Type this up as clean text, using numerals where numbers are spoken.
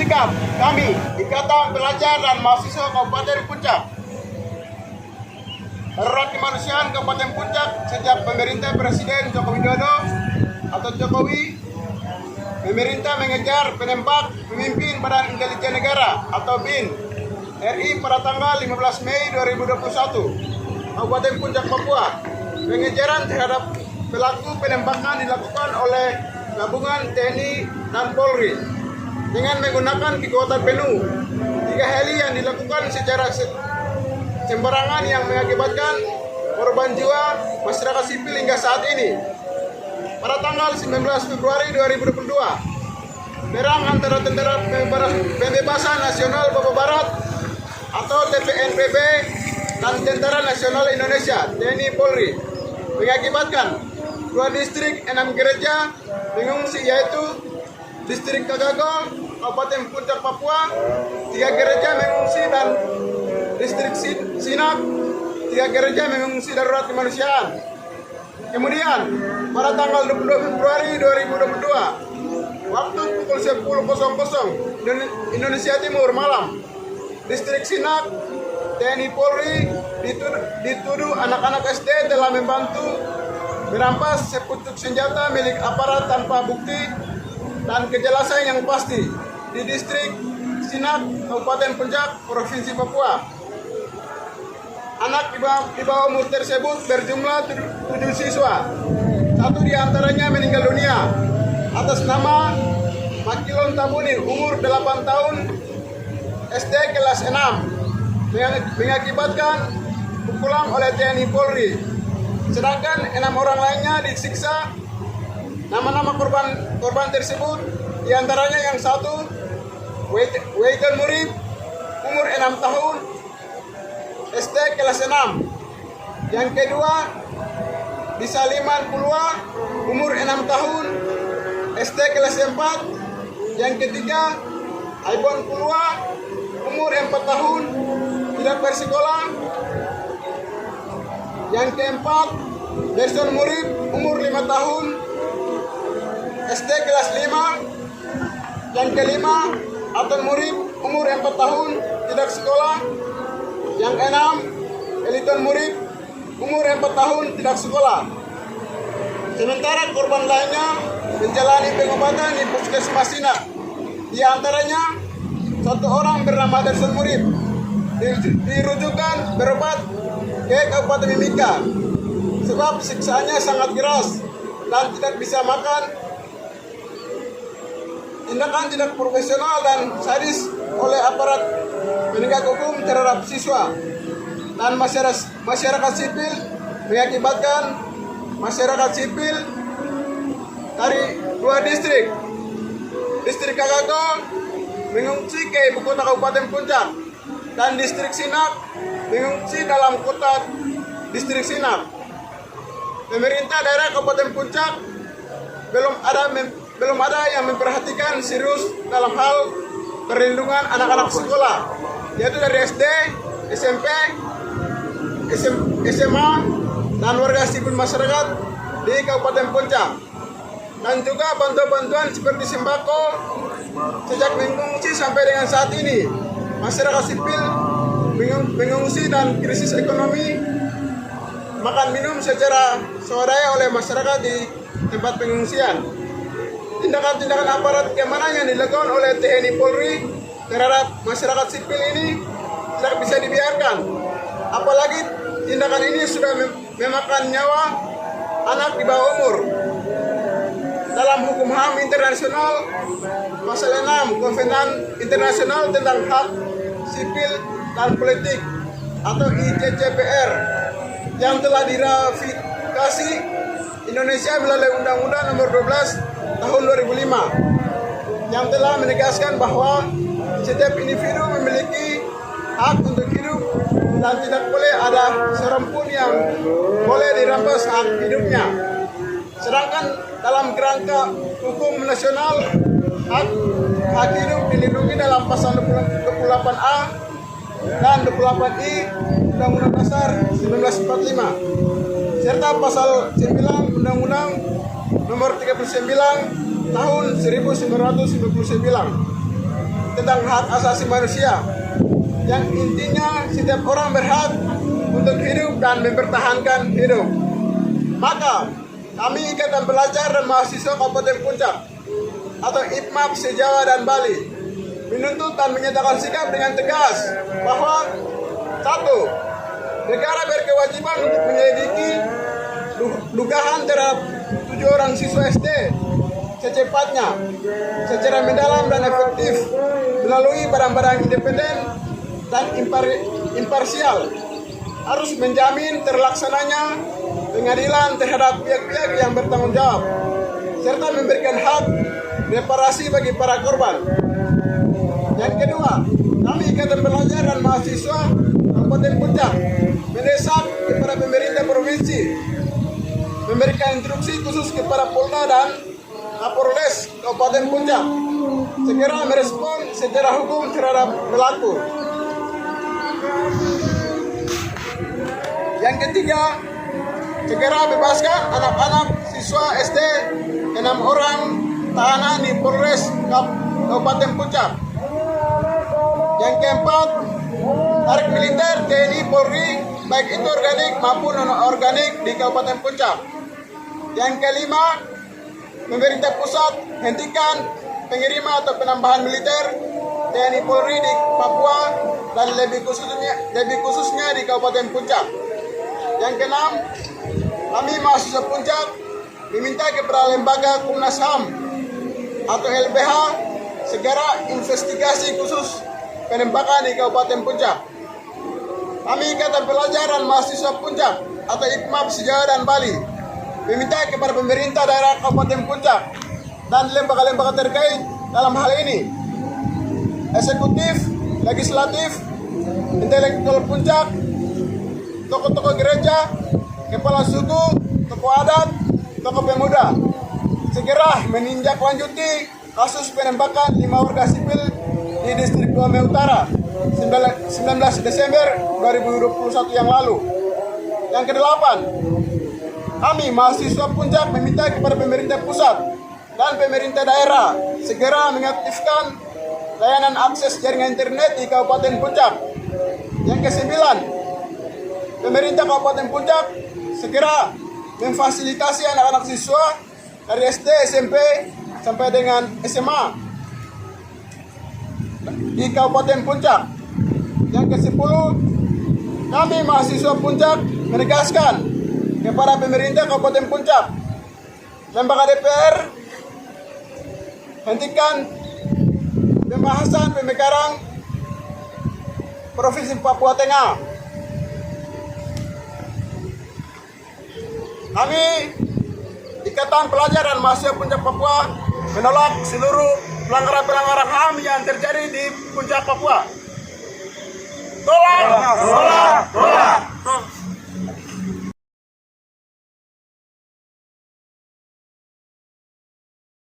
sikap kami, Ikatan Pelajar dan Mahasiswa Kabupaten Puncak. Darurat kemanusiaan Kabupaten Puncak sejak pemerintah Presiden Joko Widodo atau Jokowi pemerintah mengejar penembak pemimpin Badan Intelijen Negara atau BIN RI pada tanggal 15 Mei 2021 Kabupaten Puncak, Papua. Pengejaran terhadap pelaku penembakan dilakukan oleh gabungan TNI dan Polri dengan menggunakan kekuatan penuh. 3 heli yang dilakukan secara sembarangan yang mengakibatkan korban jiwa masyarakat sipil hingga saat ini. Pada tanggal 19 Februari 2022, perang antara Tentara Pembebasan Nasional Papua Barat atau TPNPB dan Tentara Nasional Indonesia TNI Polri mengakibatkan 2 distrik 6 gereja mengungsi, yaitu distrik Kagago, Kabupaten Puncak, Papua 3 gereja mengungsi, dan distrik Sinap 3 gereja mengungsi darurat kemanusiaan. Kemudian pada tanggal 22 Februari 2022 waktu pukul 10.00 Indonesia Timur malam, distrik Sinap TNI Polri dituduh anak-anak SD telah membantu merampas sepucuk senjata milik aparat tanpa bukti dan kejelasan yang pasti di distrik Sinap, Kabupaten Puncak, Provinsi Papua. Anak di bawah umur tersebut berjumlah 7 siswa. 1 diantaranya meninggal dunia atas nama Makilon Tambuni, umur 8 tahun, SD kelas 6, mengakibatkan pukulan oleh TNI Polri. Sedangkan 6 orang lainnya disiksa. Nama-nama korban tersebut diantaranya yang 1 Weitan Murib, umur 6 tahun, SD kelas 6. Yang kedua Disaliman Pulwa, umur 6 tahun, SD kelas 4. Yang ketiga Aibon Pulwa, umur 4 tahun, tidak bersekolah. Yang keempat Gerson Murib, umur 5 tahun, SD kelas 5. Yang kelima Aton Murib, umur 4 tahun, tidak sekolah. Yang keenam Eliton Murib, umur 4 tahun, tidak sekolah. Sementara korban lainnya menjalani pengobatan di Puskesmas Sinap. Di antaranya 1 orang bernama Gerson Murib dirujukan berobat ke Kabupaten Mimika sebab siksaannya sangat keras dan tidak bisa makan. Tindakan tidak profesional dan sadis oleh aparat penegak hukum terhadap siswa dan masyarakat sipil mengakibatkan masyarakat sipil dari 2 distrik Kagago mengungsi ke ibu kota Kabupaten Puncak dan distrik Sinap mengungsi dalam kota distrik Sinap. Pemerintah daerah Kabupaten Puncak belum ada yang memperhatikan serius dalam hal perlindungan anak-anak sekolah, yaitu dari SD, SMP, SMA, dan warga sipil masyarakat di Kabupaten Puncak. Dan juga bantuan-bantuan seperti sembako sejak mengungsi sampai dengan saat ini. Masyarakat sipil mengungsi dan krisis ekonomi, makan minum secara swadaya oleh masyarakat di tempat pengungsian. Tindakan-tindakan aparat keamanan yang dilakukan oleh TNI Polri terhadap masyarakat sipil ini tidak bisa dibiarkan. Apalagi tindakan ini sudah memakan nyawa anak di bawah umur. Dalam hukum HAM internasional pasal 6 Konvensi Internasional tentang Hak Sipil dan Politik atau ICCPR yang telah diratifikasi Indonesia melalui Undang-Undang Nomor 12 Tahun 2005 yang telah menegaskan bahwa setiap individu memiliki hak untuk hidup dan tidak boleh ada seorang pun yang boleh dirampas hak hidupnya. Sedangkan dalam kerangka hukum nasional, hak hidup dilindungi dalam pasal 28A dan 28I Undang-Undang Dasar 1945 serta pasal 9 Undang-Undang Nomor 39 Tahun 1999. tentang hak asasi manusia, yang intinya setiap orang berhak untuk hidup dan mempertahankan hidup. Maka, kami Ikatan Pelajar dan Mahasiswa Kabupaten Puncak atau IPMAP se-Jawa dan Bali menuntut dan menyatakan sikap dengan tegas bahwa 1. Negara berkewajiban untuk menyelidiki dugaan terhadap 7 orang siswa SD secepatnya, secara mendalam dan efektif melalui barang-barang independen dan imparsial, harus menjamin terlaksananya pengadilan terhadap pihak-pihak yang bertanggung jawab, serta memberikan hak reparasi bagi para korban. Yang kedua, kami Ikatan Pelajar dan Mahasiswa Kabupaten Puncak mendesak kepada pemerintah provinsi memberikan instruksi khusus kepada Polda dan Kapolres Kabupaten Puncak segera merespon secara hukum terhadap pelaku. Yang ketiga, segera bebaskan anak-anak siswa SD 6 orang tahanan di Polres Kabupaten Puncak. Yang keempat, tarik militer TNI Polri baik itu organik maupun non-organik di Kabupaten Puncak. Yang kelima, pemerintah pusat hentikan pengiriman atau penambahan militer TNI Polri di Papua dan lebih khususnya di Kabupaten Puncak. Yang keenam, kami mahasiswa Puncak meminta kepada lembaga Komnas HAM atau LBH segera investigasi khusus penembakan di Kabupaten Puncak. Kami Ikatan Pelajar dan Mahasiswa Puncak atau IPMAP se-Jawa dan Bali meminta kepada pemerintah daerah Kabupaten Puncak dan lembaga-lembaga terkait dalam hal ini, eksekutif, legislatif, intelektual Puncak, tokoh-tokoh gereja, kepala suku, tokoh adat, tokoh pemuda, segera menindaklanjuti kasus penembakan 5 warga sipil di distrik Gome Utara 19 Desember 2021 yang lalu. Yang kedelapan, kami mahasiswa Puncak meminta kepada pemerintah pusat dan pemerintah daerah segera mengaktifkan layanan akses jaringan internet di Kabupaten Puncak. Yang kesembilan, pemerintah Kabupaten Puncak segera memfasilitasi anak-anak siswa dari SD, SMP, sampai dengan SMA di Kabupaten Puncak. Yang ke-10, kami mahasiswa Puncak menegaskan kepada pemerintah Kabupaten Puncak, lembaga DPR, hentikan pembahasan pemekaran Provinsi Papua Tengah. Kami Ikatan Pelajar dan Mahasiswa Puncak Papua menolak seluruh pelanggaran-pelanggaran HAM yang terjadi di Puncak Papua. Tolak! Tolak! Tolak!